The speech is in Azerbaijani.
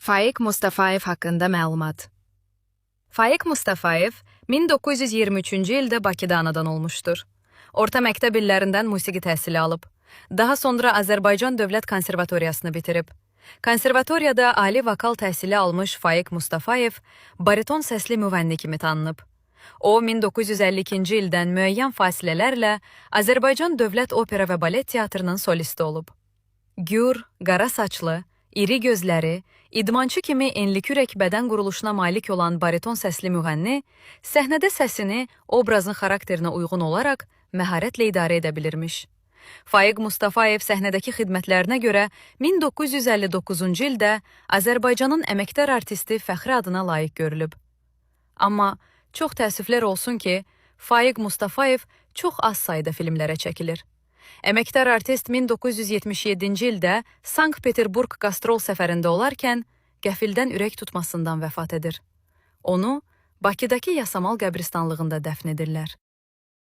Faiq Mustafayev haqqında məlumat. Faiq Mustafayev 1923-cü ildə Bakıda anadan olmuşdur. Orta məktəb illərindən musiqi təhsili alıb. Daha sonra Azərbaycan Dövlət Konservatoriyasını bitirib. Konservatoriyada ali vokal təhsili almış Faiq Mustafayev bariton səsli müğənni kimi tanınıb. O, 1952-ci ildən müəyyən fasilələrlə Azərbaycan Dövlət Opera və Balet Teatrının solisti olub. Gür, qara saçlı, iri gözləri, idmançı kimi enli-kürək bədən quruluşuna malik olan bariton səsli müğənni, səhnədə səsini obrazın xarakterinə uyğun olaraq məharətlə idarə edə bilirmiş. Faiq Mustafayev səhnədəki xidmətlərinə görə 1959-cu ildə Azərbaycanın əməkdar artisti fəxri adına layiq görülüb. Amma çox təəssüflər olsun ki, Faiq Mustafayev çox az sayda filmlərə çəkilir. Əməkdar artist 1977-ci ildə Sankt-Peterburq qastrol səfərində olarkən qəfildən ürək tutmasından vəfat edir. Onu Bakıdakı Yasamal qəbristanlığında dəfn edirlər.